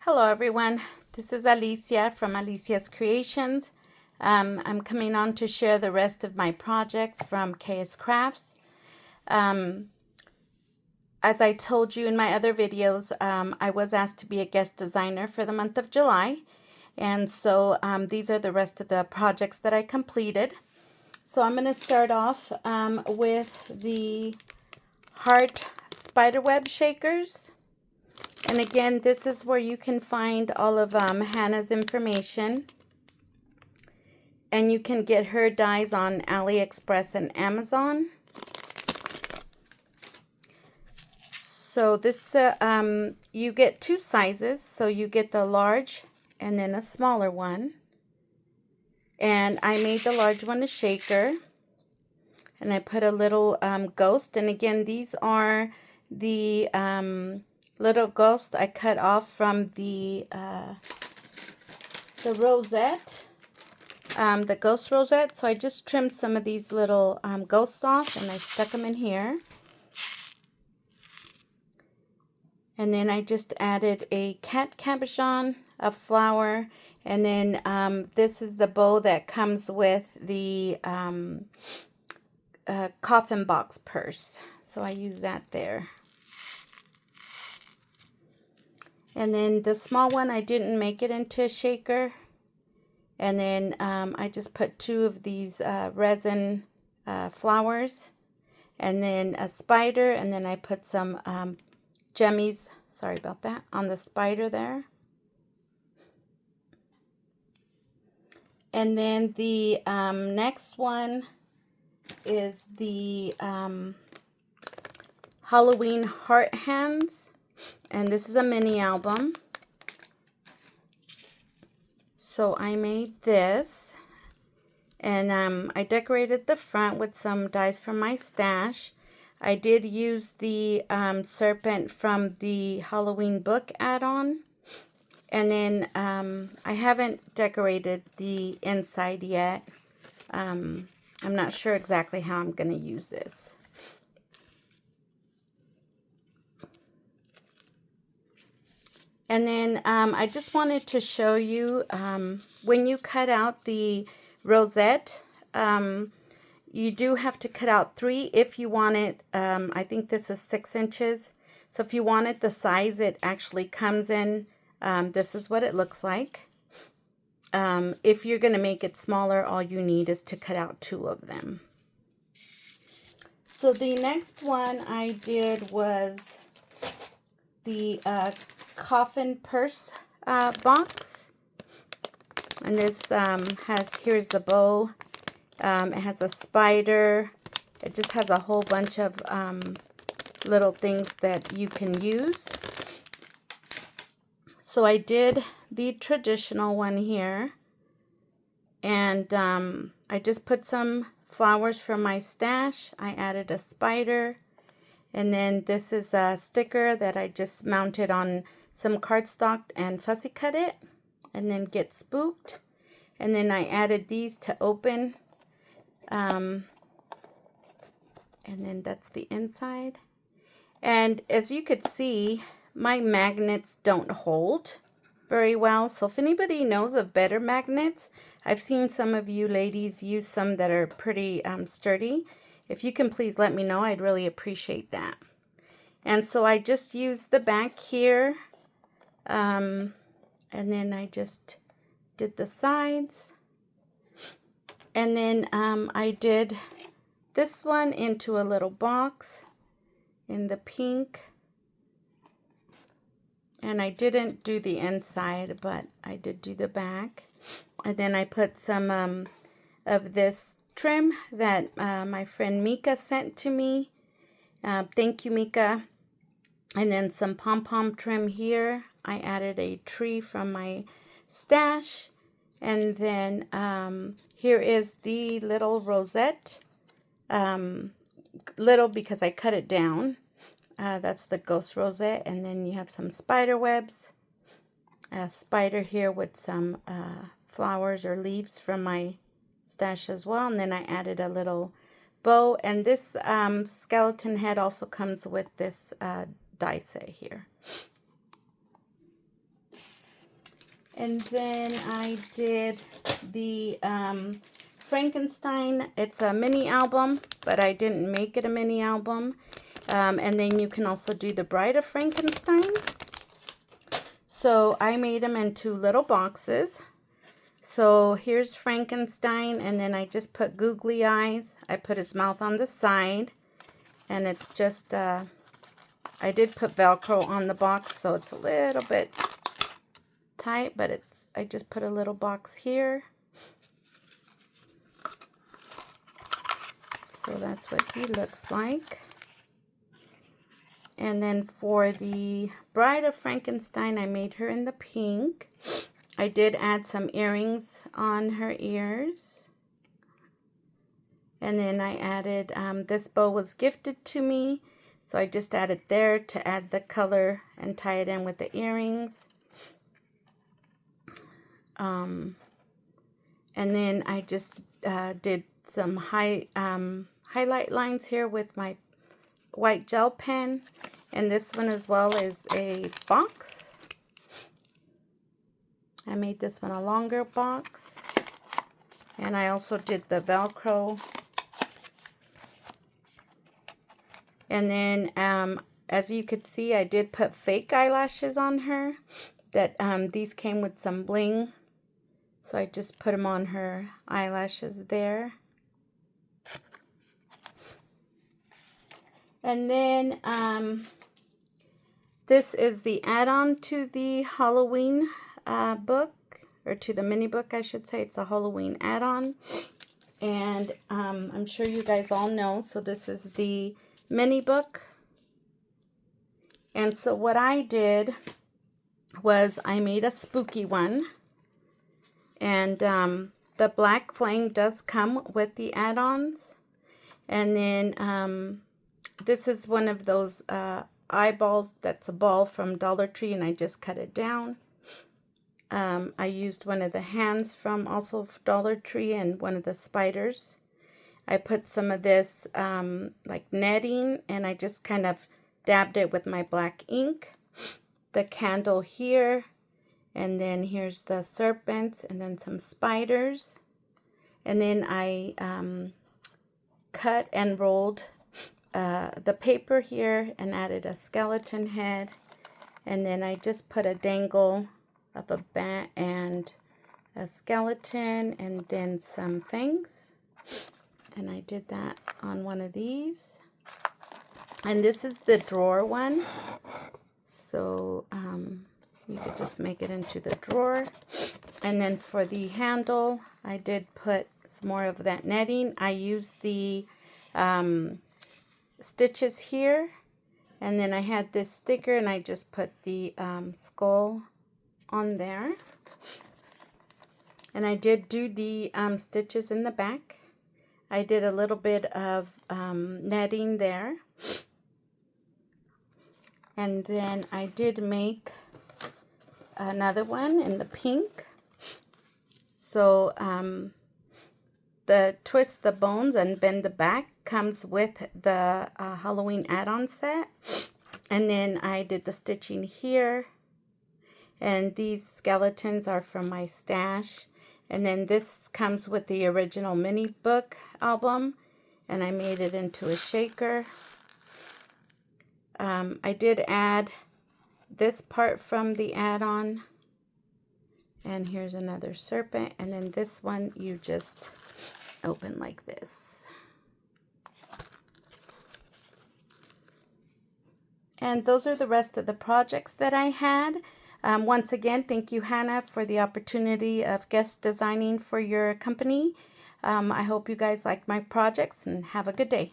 Hello everyone, this is Alicia from Alicia's Creations. I'm coming on to share the rest of my projects from KSCRAFT. As I told you in my other videos, I was asked to be a guest designer for the month of July. And so these are the rest of the projects that I completed. So I'm going to start off with the heart spiderweb shakers. And again, this is where you can find all of Hannah's information. And you can get her dies on AliExpress and Amazon. So this, you get two sizes. So you get the large and then a smaller one. And I made the large one a shaker. And I put a little ghost. And again, these are the little ghost I cut off from the rosette, the ghost rosette. So I just trimmed some of these little ghosts off and I stuck them in here. And then I just added a cat cabochon, a flower, and then this is the bow that comes with the coffin box purse. So I use that there. And then the small one, I didn't make it into a shaker. And then I just put two of these resin flowers. And then a spider. And then I put some gemmies, sorry about that, on the spider there. And then the next one is the Halloween heart hands. And this is a mini album. So I made this. And I decorated the front with some dies from my stash. I did use the serpent from the Halloween book add-on. And then I haven't decorated the inside yet. I'm not sure exactly how I'm going to use this. And then I just wanted to show you when you cut out the rosette, you do have to cut out 3 if you want it. I think this is 6 inches. So if you want it the size it actually comes in, this is what it looks like. If you're going to make it smaller, all you need is to cut out 2 of them. So the next one I did was the coffin purse box. And this here's the bow. It has a spider. It just has a whole bunch of little things that you can use. So I did the traditional one here. And I just put some flowers from my stash. I added a spider. And then this is a sticker that I just mounted on some cardstock and fussy cut it. And then Get Spooked. And then I added these to open. And then that's the inside. And as you could see, my magnets don't hold very well. So if anybody knows of better magnets, I've seen some of you ladies use some that are pretty sturdy. If you can please let me know, I'd really appreciate that. And so I just used the back here. And then I just did the sides. And then I did this one into a little box in the pink. And I didn't do the inside, but I did do the back. And then I put some of this trim that my friend Mika sent to me. Thank you, Mika. And then some pom-pom trim here. I added a tree from my stash. And then here is the little rosette. Little because I cut it down. That's the ghost rosette. And then you have some spider webs. A spider here with some flowers or leaves from my stash as well. And then I added a little bow. And this skeleton head also comes with this die set here. And then I did the Frankenstein. It's a mini album, but I didn't make it a mini album. And then you can also do the Bride of Frankenstein. So I made them into little boxes. So here's Frankenstein, and then I just put googly eyes. I put his mouth on the side, and it's just, I did put Velcro on the box, so it's a little bit tight, but I just put a little box here. So that's what he looks like. And then for the Bride of Frankenstein, I made her in the pink. I did add some earrings on her ears. And then I added, this bow was gifted to me, so I just added there to add the color and tie it in with the earrings. And then I just did some highlight lines here with my white gel pen. And this one as well is a box. I made this one a longer box. And I also did the Velcro. And then as you could see, I did put fake eyelashes on her. That these came with some bling. So I just put them on her eyelashes there. And then this is the add-on to the Halloween book, or to the mini book, I should say. It's a Halloween add-on. And I'm sure you guys all know, so this is the mini book. And so what I did was I made a spooky one. And the Black Flame does come with the add-ons. And then this is one of those eyeballs that's a ball from Dollar Tree, and I just cut it down. I used one of the hands from also Dollar Tree and one of the spiders. I put some of this like netting, and I just kind of dabbed it with my black ink. The candle here, and then here's the serpents, and then some spiders. And then I cut and rolled the paper here and added a skeleton head. And then I just put a dangle of a bat and a skeleton, and then some fangs. And I did that on one of these. And this is the drawer one. So you could just make it into the drawer. And then for the handle, I did put some more of that netting. I used the stitches here. And then I had this sticker, and I just put the skull on there. And I did do the stitches in the back. I did a little bit of netting there. And then I did make another one in the pink. So the Twist the Bones and Bend the Back comes with the Halloween add-on set. And then I did the stitching here. And these skeletons are from my stash. And then this comes with the original mini book album. And I made it into a shaker. I did add this part from the add-on. And here's another serpent. And then this one you just open like this. And those are the rest of the projects that I had. Once again, thank you, Hannah, for the opportunity of guest designing for your company. I hope you guys like my projects, and have a good day.